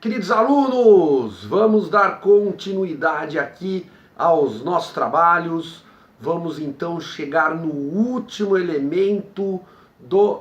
Queridos alunos, vamos dar continuidade aqui aos nossos trabalhos. Vamos então chegar no último elemento do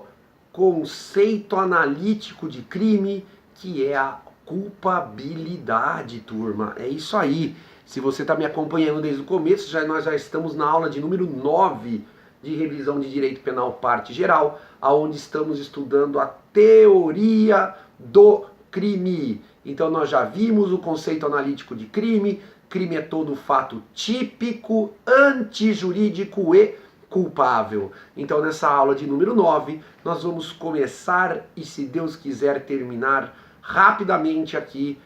conceito analítico de crime, que é a culpabilidade, turma. É isso aí. Se você está me acompanhando desde o começo, nós já estamos na aula de número 9 de revisão de direito penal parte geral, aonde estamos estudando a teoria do crime. Então nós já vimos o conceito analítico de crime. Crime é todo fato típico, antijurídico e culpável. Então nessa aula de número 9, nós vamos começar e, se Deus quiser, terminar rapidamente aqui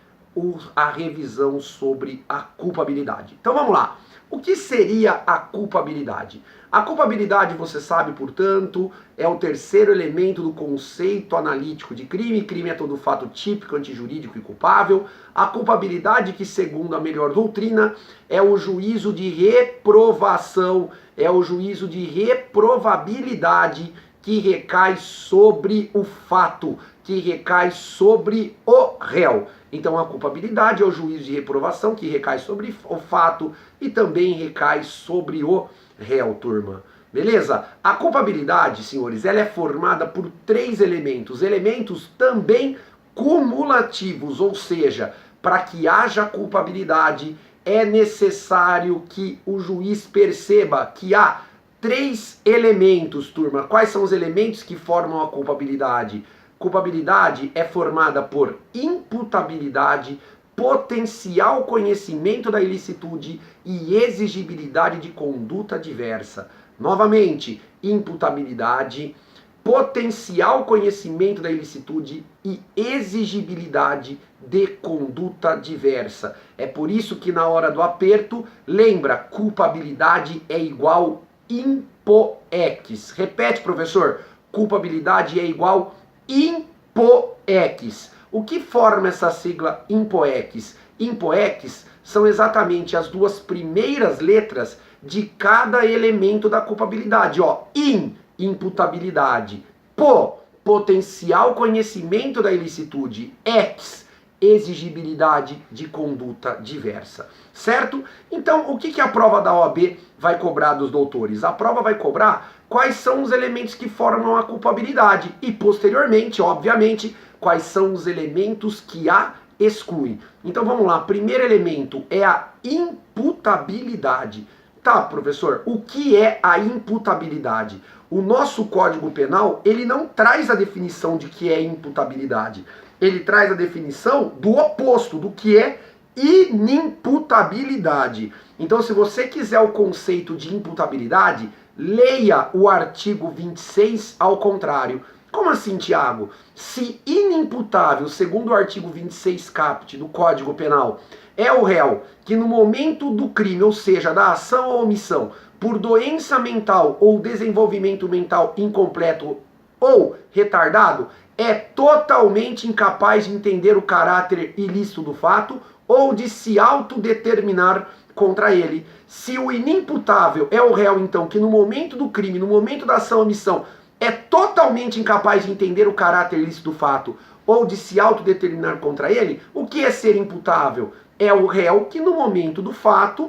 a revisão sobre a culpabilidade. Então vamos lá. O que seria a culpabilidade? A culpabilidade, você sabe, portanto, é o terceiro elemento do conceito analítico de crime. Crime é todo fato típico, antijurídico e culpável. A culpabilidade, que segundo a melhor doutrina, é o juízo de reprovação, é o juízo de reprovabilidade que recai sobre o fato, que recai sobre o réu. Então a culpabilidade é o juízo de reprovação que recai sobre o fato e também recai sobre o réu, turma. Beleza? A culpabilidade, senhores, ela é formada por três elementos. Elementos também cumulativos, ou seja, para que haja culpabilidade é necessário que o juiz perceba que há três elementos, turma. Quais são os elementos que formam a culpabilidade? Culpabilidade é formada por imputabilidade, potencial conhecimento da ilicitude e exigibilidade de conduta diversa. Novamente, imputabilidade, potencial conhecimento da ilicitude e exigibilidade de conduta diversa. É por isso que na hora do aperto, lembra, culpabilidade é igual impoex. Repete, professor. Culpabilidade é igual impoex. O que forma essa sigla impoex? Impoex são exatamente as duas primeiras letras de cada elemento da culpabilidade. Ó, imputabilidade. Potencial conhecimento da ilicitude. Exigibilidade de conduta diversa. Certo? Então, o que a prova da OAB vai cobrar dos doutores? A prova vai cobrar quais são os elementos que formam a culpabilidade e, posteriormente, obviamente, quais são os elementos que a excluem. Então, vamos lá. Primeiro elemento é a imputabilidade. Tá, professor, o que é a imputabilidade? O nosso Código Penal, ele não traz a definição de que é imputabilidade. Ele traz a definição do oposto, do que é inimputabilidade. Então, se você quiser o conceito de imputabilidade, leia o artigo 26 ao contrário. Como assim, Tiago? Se inimputável, segundo o artigo 26 caput do Código Penal, é o réu que no momento do crime, ou seja, da ação ou omissão, por doença mental ou desenvolvimento mental incompleto ou retardado, é totalmente incapaz de entender o caráter ilícito do fato ou de se autodeterminar contra ele. Se o inimputável é o réu, então, que no momento do crime, no momento da ação ou omissão, é totalmente incapaz de entender o caráter ilícito do fato ou de se autodeterminar contra ele, o que é ser imputável? É o réu que no momento do fato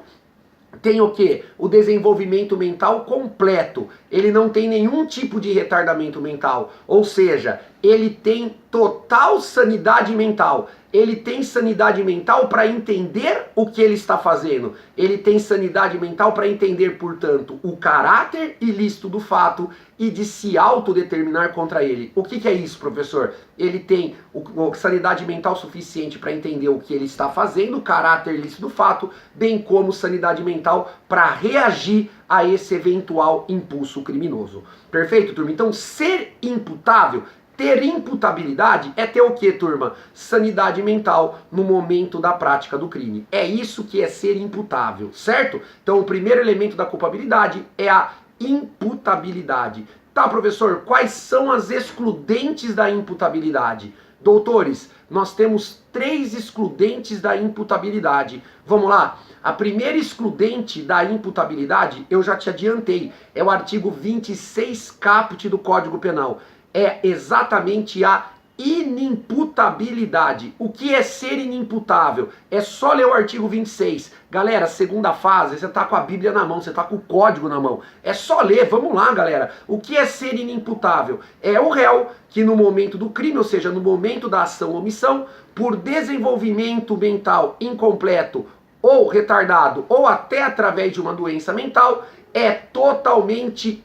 tem o quê? O desenvolvimento mental completo. Ele não tem nenhum tipo de retardamento mental. Ou seja, ele tem total sanidade mental. Ele tem sanidade mental para entender o que ele está fazendo. Ele tem sanidade mental para entender, portanto, o caráter ilícito do fato e de se autodeterminar contra ele. O que é isso, professor? Ele tem sanidade mental suficiente para entender o que ele está fazendo, o caráter ilícito do fato, bem como sanidade mental para reagir a esse eventual impulso criminoso. Perfeito, turma? Então, ser imputável, ter imputabilidade é ter o que, turma? Sanidade mental no momento da prática do crime. É isso que é ser imputável, certo? Então o primeiro elemento da culpabilidade é a imputabilidade. Tá, professor, quais são as excludentes da imputabilidade? Doutores, nós temos 3 excludentes da imputabilidade. Vamos lá? A primeira excludente da imputabilidade, eu já te adiantei, é o artigo 26 caput do Código Penal. É exatamente a inimputabilidade. O que é ser inimputável? É só ler o artigo 26. Galera, segunda fase, você tá com a Bíblia na mão, você tá com o código na mão. É só ler, vamos lá, galera. O que é ser inimputável? É o réu que no momento do crime, ou seja, no momento da ação ou omissão, por desenvolvimento mental incompleto ou retardado, ou até através de uma doença mental, é totalmente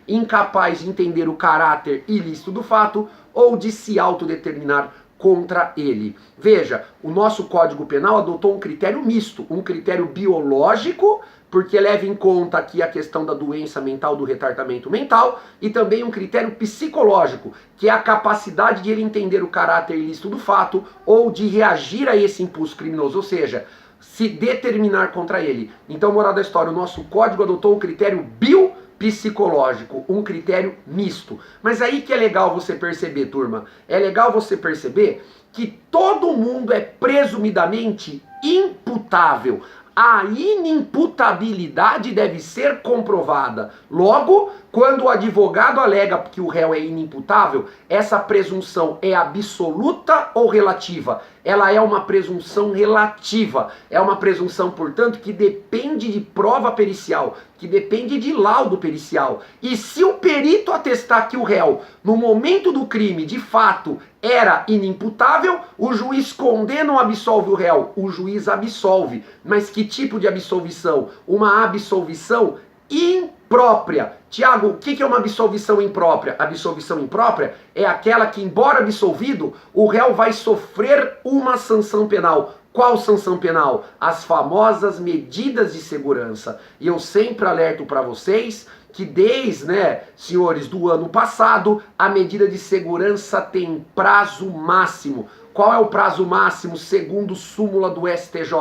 incapaz de entender o caráter ilícito do fato ou de se autodeterminar contra ele. Veja, o nosso Código Penal adotou um critério misto, um critério biológico, porque leva em conta aqui a questão da doença mental, do retardamento mental, e também um critério psicológico, que é a capacidade de ele entender o caráter ilícito do fato ou de reagir a esse impulso criminoso, ou seja, se determinar contra ele. Então, moral da história, o nosso código adotou um critério biopsicológico, um critério misto. Mas aí que é legal você perceber, turma, é legal você perceber que todo mundo é presumidamente imputável. A inimputabilidade deve ser comprovada. Logo, quando o advogado alega que o réu é inimputável, essa presunção é absoluta ou relativa? Ela é uma presunção relativa. É uma presunção, portanto, que depende de prova pericial, que depende de laudo pericial. E se o perito atestar que o réu, no momento do crime, de fato, era inimputável, o juiz condena ou absolve o réu? O juiz absolve. Mas que tipo de absolvição? Uma absolvição imprópria. Tiago, o que é uma absolvição imprópria? A absolvição imprópria é aquela que, embora absolvido, o réu vai sofrer uma sanção penal. Qual sanção penal? As famosas medidas de segurança. E eu sempre alerto para vocês que desde, senhores, do ano passado, a medida de segurança tem prazo máximo. Qual é o prazo máximo segundo súmula do STJ?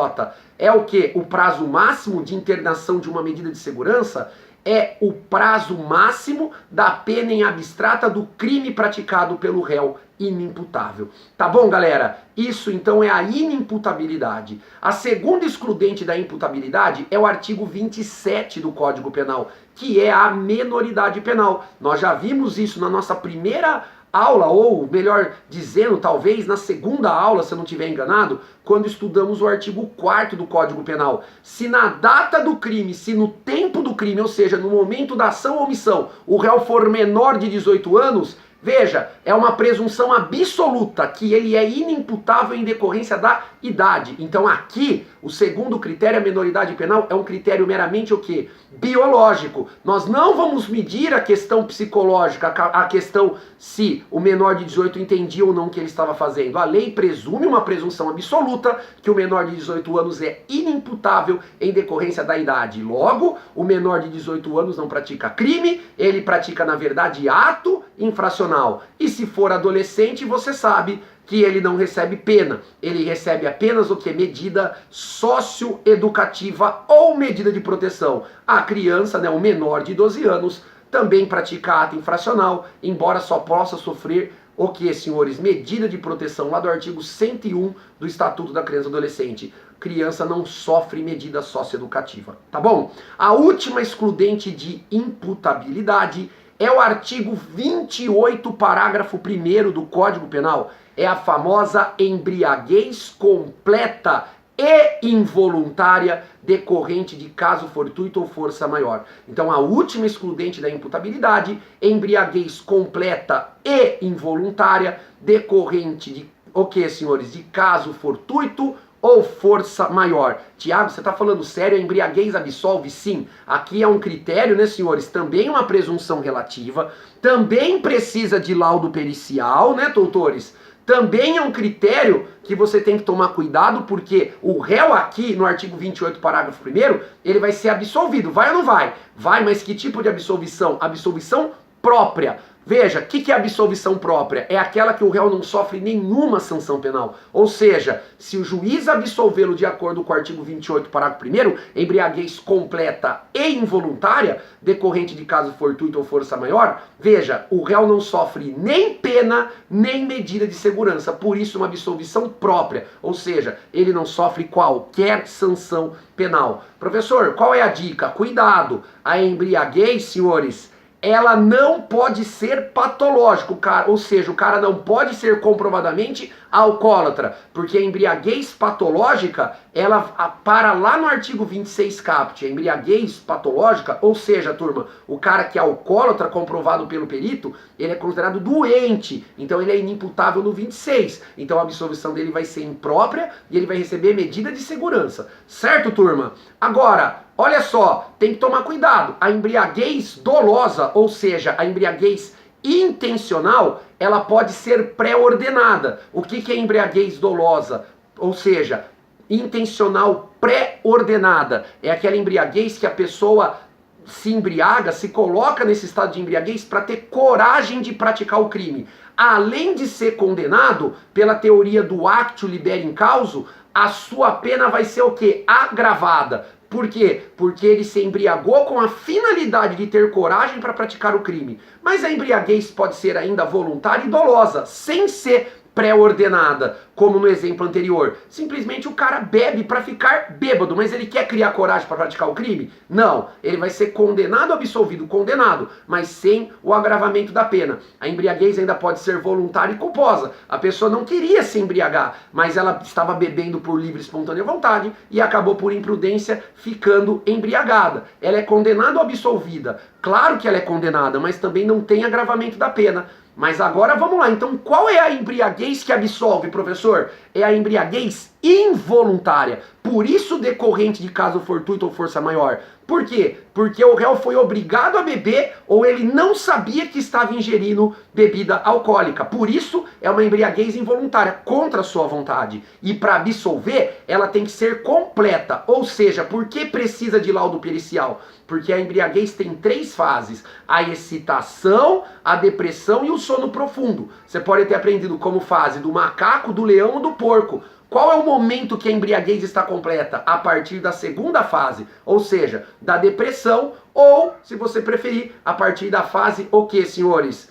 É o quê? O prazo máximo de internação de uma medida de segurança é o prazo máximo da pena em abstrata do crime praticado pelo réu inimputável. Tá bom, galera? Isso então é a inimputabilidade. A segunda excludente da imputabilidade é o artigo 27 do Código Penal, que é a menoridade penal. Nós já vimos isso na nossa primeira aula, ou melhor dizendo, talvez na segunda aula, se eu não estiver enganado, quando estudamos o artigo 4º do Código Penal. Se na data do crime, se no tempo do crime, ou seja, no momento da ação ou omissão, o réu for menor de 18 anos, veja, é uma presunção absoluta que ele é inimputável em decorrência da idade. Então aqui, o segundo critério, a menoridade penal, é um critério meramente o quê? Biológico. Nós não vamos medir a questão psicológica, a questão se o menor de 18 entendia ou não o que ele estava fazendo. A lei presume uma presunção absoluta que o menor de 18 anos é inimputável em decorrência da idade. Logo, o menor de 18 anos não pratica crime, ele pratica, na verdade, ato infracional. E se for adolescente, você sabe que ele não recebe pena, ele recebe apenas o que? Medida socioeducativa ou medida de proteção. A criança, o menor de 12 anos, também pratica ato infracional, embora só possa sofrer o que, senhores? Medida de proteção, lá do artigo 101 do Estatuto da Criança e Adolescente. Criança não sofre medida socioeducativa, tá bom? A última excludente de imputabilidade é o artigo 28, parágrafo 1º do Código Penal. É a famosa embriaguez completa e involuntária decorrente de caso fortuito ou força maior. Então a última excludente da imputabilidade, embriaguez completa e involuntária decorrente de, o que, senhores? De caso fortuito ou força maior. Tiago, você está falando sério? A embriaguez absolve? Sim. Aqui é um critério, senhores? Também uma presunção relativa. Também precisa de laudo pericial, doutores? Também é um critério que você tem que tomar cuidado, porque o réu aqui, no artigo 28, parágrafo 1º, ele vai ser absolvido. Vai ou não vai? Vai, mas que tipo de absolvição? Absolvição própria. Veja, o que é absolvição própria? É aquela que o réu não sofre nenhuma sanção penal. Ou seja, se o juiz absolvê-lo de acordo com o artigo 28, parágrafo 1º, embriaguez completa e involuntária, decorrente de caso fortuito ou força maior, veja, o réu não sofre nem pena, nem medida de segurança. Por isso, uma absolvição própria. Ou seja, ele não sofre qualquer sanção penal. Professor, qual é a dica? Cuidado! A embriaguez, senhores, ela não pode ser patológica, ou seja, o cara não pode ser comprovadamente alcoólatra, porque a embriaguez patológica, ela para lá no artigo 26 caput, a embriaguez patológica, ou seja, turma, o cara que é alcoólatra comprovado pelo perito, ele é considerado doente, então ele é inimputável no 26, então a absolvição dele vai ser imprópria e ele vai receber medida de segurança, certo, turma? Agora, olha só, tem que tomar cuidado, a embriaguez dolosa, ou seja, a embriaguez intencional, ela pode ser pré-ordenada. O que é embriaguez dolosa? Ou seja, intencional pré-ordenada. É aquela embriaguez que a pessoa se embriaga, se coloca nesse estado de embriaguez para ter coragem de praticar o crime. Além de ser condenado pela teoria do actio liberi causa, a sua pena vai ser o quê? Agravada. Por quê? Porque ele se embriagou com a finalidade de ter coragem para praticar o crime. Mas a embriaguez pode ser ainda voluntária e dolosa, sem ser pré-ordenada, como no exemplo anterior. Simplesmente o cara bebe para ficar bêbado, mas ele quer criar coragem para praticar o crime? Não, ele vai ser condenado ou absolvido? Condenado, mas sem o agravamento da pena. A embriaguez ainda pode ser voluntária e culposa. A pessoa não queria se embriagar, mas ela estava bebendo por livre e espontânea vontade e acabou por imprudência ficando embriagada. Ela é condenada ou absolvida? Claro que ela é condenada, mas também não tem agravamento da pena. Mas agora vamos lá, então qual é a embriaguez que absolve, professor? É a embriaguez involuntária, por isso decorrente de caso fortuito ou força maior. Por quê? Porque o réu foi obrigado a beber ou ele não sabia que estava ingerindo bebida alcoólica. Por isso é uma embriaguez involuntária, contra a sua vontade. E para absolver, ela tem que ser completa. Ou seja, por que precisa de laudo pericial? Porque a embriaguez tem 3 fases: a excitação, a depressão e o sono profundo. Você pode ter aprendido como fase do macaco, do leão ou do porco. Qual é o momento que a embriaguez está completa? A partir da segunda fase, ou seja, da depressão, ou, se você preferir, a partir da fase o quê, senhores?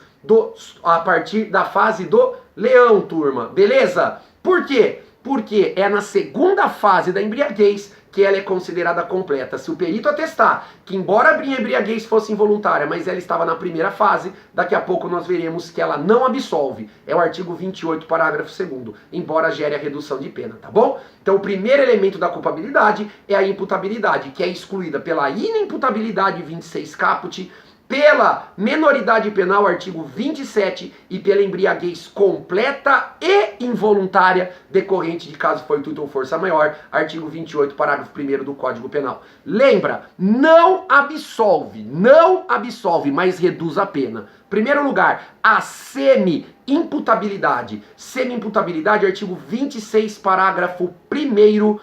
A partir da fase do leão, turma, beleza? Por quê? Porque é na segunda fase da embriaguez que ela é considerada completa. Se o perito atestar que, embora a embriaguez fosse involuntária, mas ela estava na primeira fase, daqui a pouco nós veremos que ela não absolve. É o artigo 28, parágrafo 2º, embora gere a redução de pena, tá bom? Então o primeiro elemento da culpabilidade é a imputabilidade, que é excluída pela inimputabilidade 26 caput, pela menoridade penal, artigo 27, e pela embriaguez completa e involuntária decorrente de caso fortuito ou força maior, artigo 28, parágrafo 1º do Código Penal. Lembra, não absolve, mas reduz a pena. Primeiro lugar, a semi-imputabilidade. Semi-imputabilidade, artigo 26, parágrafo 1º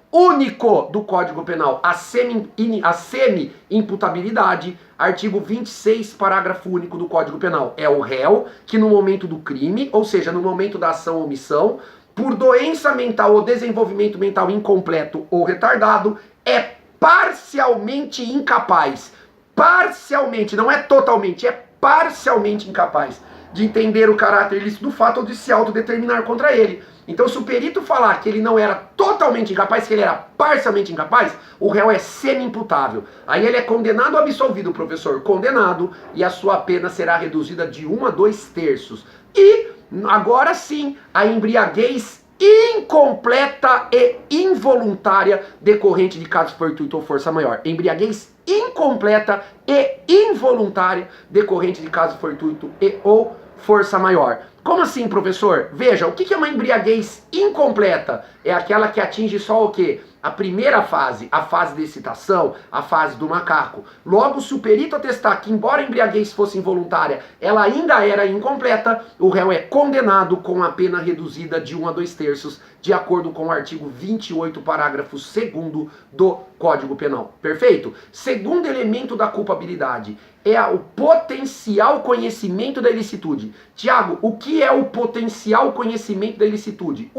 único do Código Penal, a semi-imputabilidade, artigo 26, parágrafo único do Código Penal. É o réu que no momento do crime, ou seja, no momento da ação ou omissão, por doença mental ou desenvolvimento mental incompleto ou retardado, é parcialmente incapaz. Parcialmente, não é totalmente, é parcialmente incapaz de entender o caráter ilícito do fato ou de se autodeterminar contra ele. Então, se o perito falar que ele não era totalmente incapaz, que ele era parcialmente incapaz, o réu é semi-imputável. Aí ele é condenado ou absolvido, professor? Condenado, e a sua pena será reduzida de 1 a 2/3. E, agora sim, a embriaguez incompleta e involuntária decorrente de caso fortuito ou força maior. Embriaguez incompleta e involuntária decorrente de caso fortuito e ou força maior. Como assim, professor? Veja, o que é uma embriaguez incompleta? É aquela que atinge só o quê? A primeira fase, a fase de excitação, a fase do macaco. Logo, se o perito atestar que, embora a embriaguez fosse involuntária, ela ainda era incompleta, o réu é condenado com a pena reduzida de 1 a 2/3, de acordo com o artigo 28, parágrafo 2º do Código Penal. Perfeito? Segundo elemento da culpabilidade é o potencial conhecimento da ilicitude. Tiago, o que é o potencial conhecimento da ilicitude?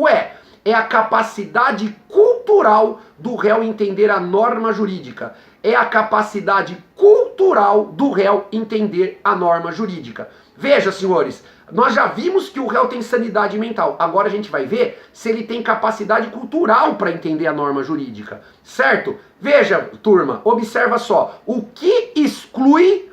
É a capacidade cultural do réu entender a norma jurídica. É a capacidade cultural cultural do réu entender a norma jurídica. Veja, senhores, nós já vimos que o réu tem sanidade mental. Agora a gente vai ver se ele tem capacidade cultural para entender a norma jurídica, certo? Veja, turma, observa só. O que exclui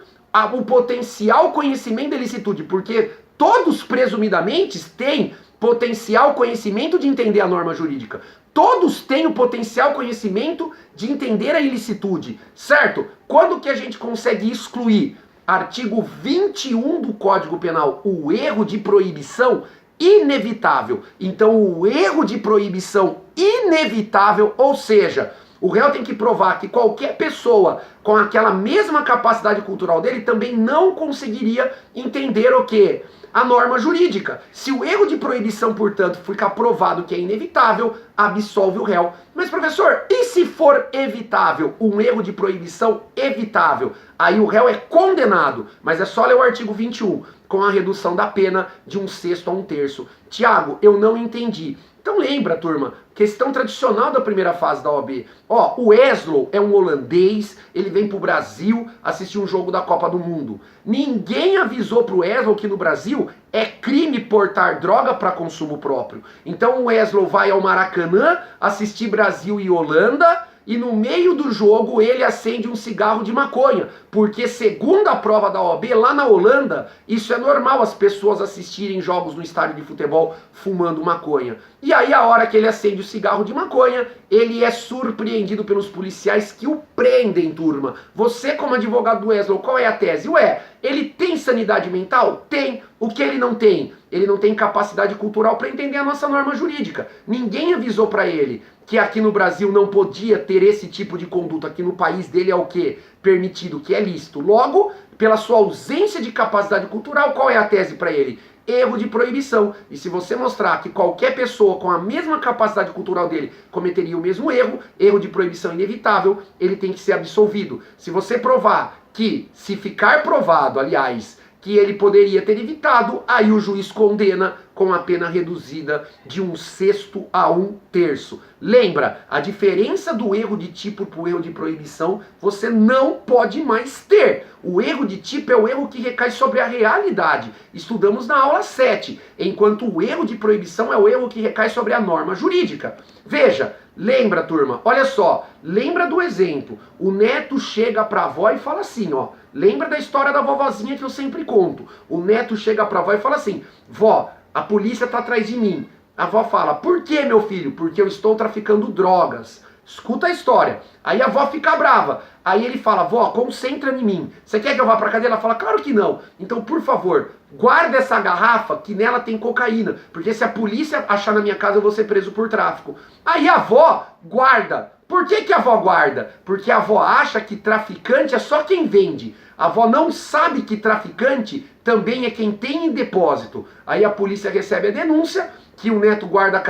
o potencial conhecimento da ilicitude? Porque todos, presumidamente, têm potencial conhecimento de entender a norma jurídica. Todos têm o potencial conhecimento de entender a ilicitude, certo? Quando que a gente consegue excluir? Artigo 21 do Código Penal, o erro de proibição inevitável. Então, o erro de proibição inevitável, ou seja, o réu tem que provar que qualquer pessoa com aquela mesma capacidade cultural dele também não conseguiria entender o quê? A norma jurídica. Se o erro de proibição, portanto, ficar provado que é inevitável, absolve o réu. Mas, professor, e se for evitável, um erro de proibição evitável? Aí o réu é condenado, mas é só ler o artigo 21, com a redução da pena de 1/6 a 1/3. Tiago, eu não entendi. Então lembra, turma, questão tradicional da primeira fase da OAB. Ó, o Eslo é um holandês, ele vem pro Brasil assistir um jogo da Copa do Mundo. Ninguém avisou pro Eslo que no Brasil é crime portar droga para consumo próprio. Então o Eslo vai ao Maracanã assistir Brasil e Holanda, e no meio do jogo ele acende um cigarro de maconha, porque segundo a prova da OAB, lá na Holanda, isso é normal as pessoas assistirem jogos no estádio de futebol fumando maconha. E aí a hora que ele acende o cigarro de maconha, ele é surpreendido pelos policiais que o prendem, turma. Você como advogado do Eslo, qual é a tese? Ué, ele tem sanidade mental? Tem. O que ele não tem? Ele não tem capacidade cultural para entender a nossa norma jurídica. Ninguém avisou para ele que aqui no Brasil não podia ter esse tipo de conduta. Aqui no país dele é o quê? Permitido, que é lícito. Logo, pela sua ausência de capacidade cultural, qual é a tese para ele? Erro de proibição. E se você mostrar que qualquer pessoa com a mesma capacidade cultural dele cometeria o mesmo erro, erro de proibição inevitável, ele tem que ser absolvido. Se você provar que, se ficar provado, aliás, que ele poderia ter evitado, aí o juiz condena com a pena reduzida de 1/6 a 1/3. Lembra, a diferença do erro de tipo para o erro de proibição, você não pode mais ter. O erro de tipo é o erro que recai sobre a realidade. Estudamos na aula 7, enquanto o erro de proibição é o erro que recai sobre a norma jurídica. Veja, lembra, turma, olha só, lembra do exemplo. O neto chega para a avó e fala assim, ó, lembra da história da vovozinha que eu sempre conto. O neto chega para a avó e fala assim, vó, a polícia tá atrás de mim. A avó fala, por que, meu filho? Porque eu estou traficando drogas. Escuta a história. Aí a avó fica brava. Aí ele fala, vó, concentra em mim. Você quer que eu vá pra cadeia? Ela fala, claro que não. Então, por favor, guarda essa garrafa que nela tem cocaína. Porque se a polícia achar na minha casa, eu vou ser preso por tráfico. Aí a avó guarda. Por que a avó guarda? Porque a avó acha que traficante é só quem vende. A avó não sabe que traficante também é quem tem em depósito. Aí a polícia recebe a denúncia que o neto guarda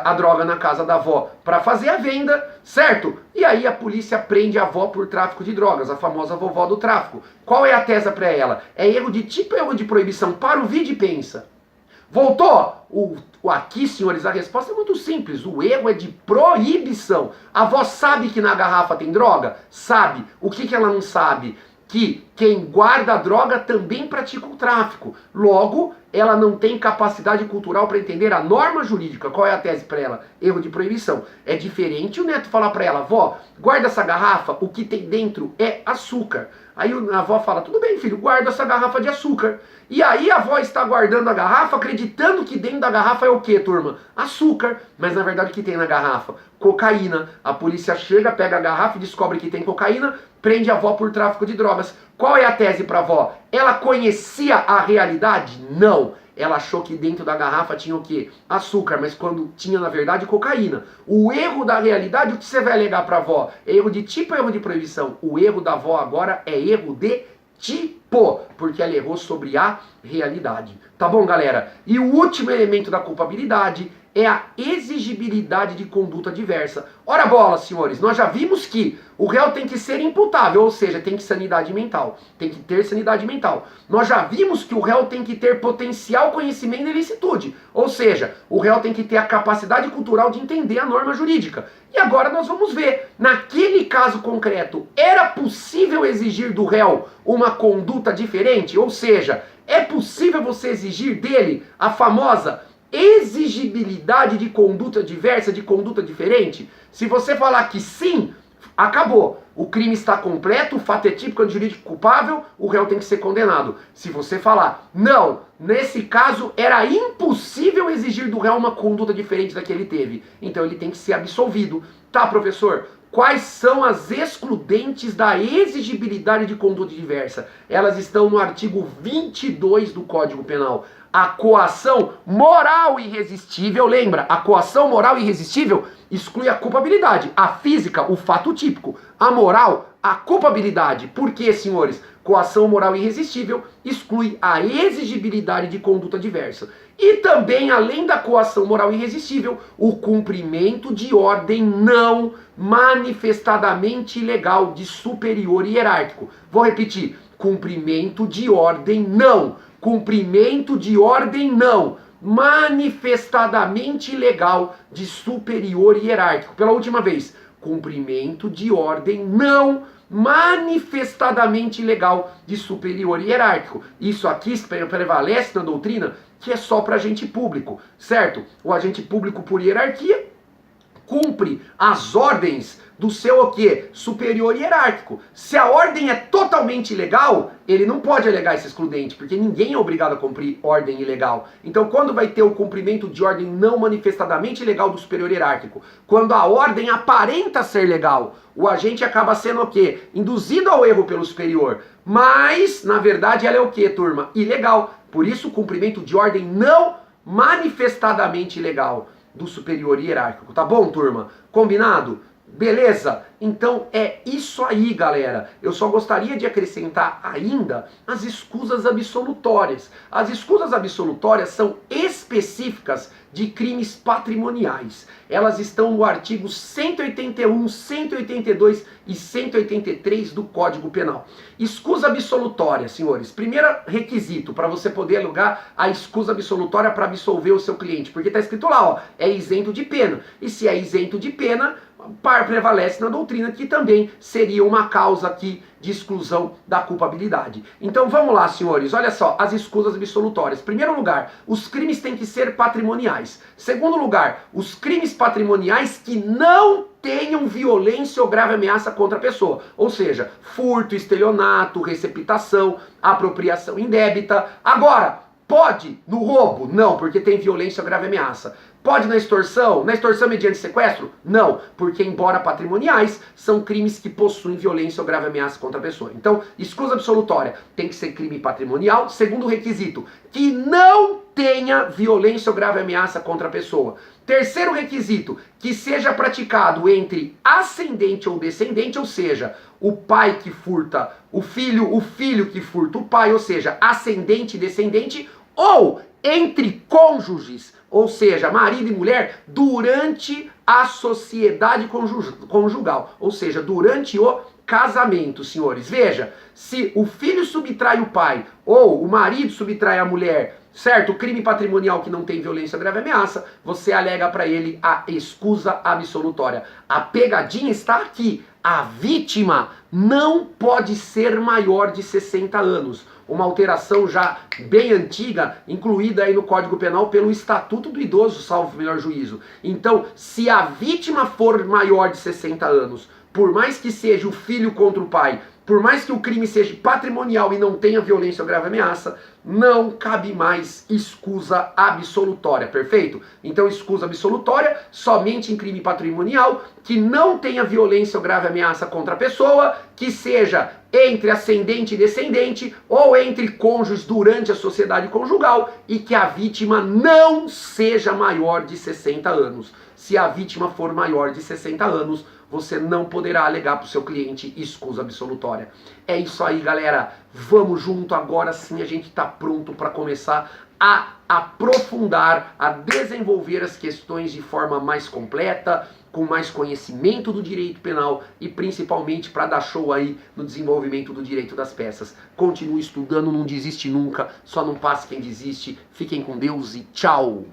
a droga na casa da avó para fazer a venda, certo? E aí a polícia prende a avó por tráfico de drogas, a famosa vovó do tráfico. Qual é a tese para ela? É erro de tipo ou erro de proibição? Para o vídeo e pensa. Voltou? Aqui, senhores, a resposta é muito simples. O erro é de proibição. A avó sabe que na garrafa tem droga? Sabe. O que ela não sabe? Que quem guarda a droga também pratica o tráfico. Logo, ela não tem capacidade cultural para entender a norma jurídica. Qual é a tese para ela? Erro de proibição. É diferente o neto falar para ela, vó, guarda essa garrafa, o que tem dentro é açúcar. Aí a avó fala, tudo bem, filho, guarda essa garrafa de açúcar. E aí a avó está guardando a garrafa, acreditando que dentro da garrafa é o quê, turma? Açúcar. Mas na verdade o que tem na garrafa? Cocaína. A polícia chega, pega a garrafa e descobre que tem cocaína, prende a avó por tráfico de drogas. Qual é a tese para a avó? Ela conhecia a realidade? Não. Ela achou que dentro da garrafa tinha o quê? Açúcar, mas quando tinha na verdade cocaína. O erro da realidade, o que você vai alegar para a avó? É erro de tipo ou erro de proibição? O erro da avó agora é erro de tipo, porque ela errou sobre a realidade. Tá bom, galera? E o último elemento da culpabilidade é a exigibilidade de conduta diversa. Ora bola, senhores, nós já vimos que o réu tem que ser imputável, ou seja, tem que sanidade mental, tem que ter sanidade mental. Nós já vimos que o réu tem que ter potencial conhecimento e ilicitude, ou seja, o réu tem que ter a capacidade cultural de entender a norma jurídica. E agora nós vamos ver, naquele caso concreto, era possível exigir do réu uma conduta diferente? Ou seja, é possível você exigir dele a famosa exigibilidade de conduta diversa, de conduta diferente? Se você falar que sim, acabou. O crime está completo, o fato é típico, jurídico culpável, o réu tem que ser condenado. Se você falar, não, nesse caso era impossível exigir do réu uma conduta diferente da que ele teve, então ele tem que ser absolvido. Tá, professor? Quais são as excludentes da exigibilidade de conduta diversa? Elas estão no artigo 22 do Código Penal. A coação moral irresistível, lembra? A coação moral irresistível exclui a culpabilidade. A física, o fato típico. A moral, a culpabilidade. Por quê, senhores? Coação moral irresistível exclui a exigibilidade de conduta diversa. E também, além da coação moral irresistível, o cumprimento de ordem não manifestadamente ilegal de superior hierárquico. Vou repetir. Cumprimento de ordem não. Cumprimento de ordem não. Manifestadamente ilegal de superior hierárquico. Pela última vez. Cumprimento de ordem não manifestadamente ilegal de superior hierárquico. Isso aqui prevalece na doutrina que é só para agente público, certo? O agente público por hierarquia cumpre as ordens do seu o quê? Superior hierárquico. Se a ordem é totalmente ilegal, ele não pode alegar esse excludente, porque ninguém é obrigado a cumprir ordem ilegal. Então, quando vai ter o cumprimento de ordem não manifestadamente ilegal do superior hierárquico? Quando a ordem aparenta ser legal, o agente acaba sendo o quê? Induzido ao erro pelo superior. Mas, na verdade, ela é o quê, turma? Ilegal. Por isso, o cumprimento de ordem não manifestadamente ilegal do superior hierárquico. Tá bom, turma? Combinado? Beleza? Então é isso aí, galera. Eu só gostaria de acrescentar ainda as escusas absolutórias. As escusas absolutórias são específicas de crimes patrimoniais. Elas estão no artigo 181, 182 e 183 do Código Penal. Escusa absolutória, senhores. Primeiro requisito para você poder alugar a escusa absolutória para absolver o seu cliente. Porque está escrito lá, ó, é isento de pena. E se é isento de pena, prevalece na doutrina que também seria uma causa aqui de exclusão da culpabilidade. Então vamos lá, senhores, olha só, as escusas absolutórias. Primeiro lugar, os crimes têm que ser patrimoniais. Segundo lugar, os crimes patrimoniais que não tenham violência ou grave ameaça contra a pessoa. Ou seja, furto, estelionato, receptação, apropriação indébita. Agora, pode no roubo? Não, porque tem violência ou grave ameaça. Pode na extorsão? Na extorsão mediante sequestro? Não, porque embora patrimoniais, são crimes que possuem violência ou grave ameaça contra a pessoa. Então, escusa absolutória tem que ser crime patrimonial. Segundo requisito, que não tenha violência ou grave ameaça contra a pessoa. Terceiro requisito, que seja praticado entre ascendente ou descendente, ou seja, o pai que furta o filho que furta o pai, ou seja, ascendente e descendente, ou entre cônjuges, ou seja, marido e mulher, durante a sociedade conjugal, ou seja, durante o casamento, senhores. Veja, se o filho subtrai o pai, ou o marido subtrai a mulher, certo? Crime patrimonial que não tem violência ou grave ameaça, você alega para ele a escusa absolutória. A pegadinha está aqui. A vítima não pode ser maior de 60 anos. Uma alteração já bem antiga, incluída aí no Código Penal pelo Estatuto do Idoso, salvo melhor juízo. Então, se a vítima for maior de 60 anos, por mais que seja o filho contra o pai, por mais que o crime seja patrimonial e não tenha violência ou grave ameaça, não cabe mais escusa absolutória, perfeito? Então, escusa absolutória somente em crime patrimonial, que não tenha violência ou grave ameaça contra a pessoa, que seja entre ascendente e descendente, ou entre cônjuges durante a sociedade conjugal, e que a vítima não seja maior de 60 anos. Se a vítima for maior de 60 anos, você não poderá alegar para o seu cliente escusa absolutória. É isso aí, galera. Vamos junto, agora sim a gente está pronto para começar a aprofundar, a desenvolver as questões de forma mais completa, com mais conhecimento do direito penal e principalmente para dar show aí no desenvolvimento do direito das peças. Continue estudando, não desiste nunca, só não passe quem desiste. Fiquem com Deus e tchau!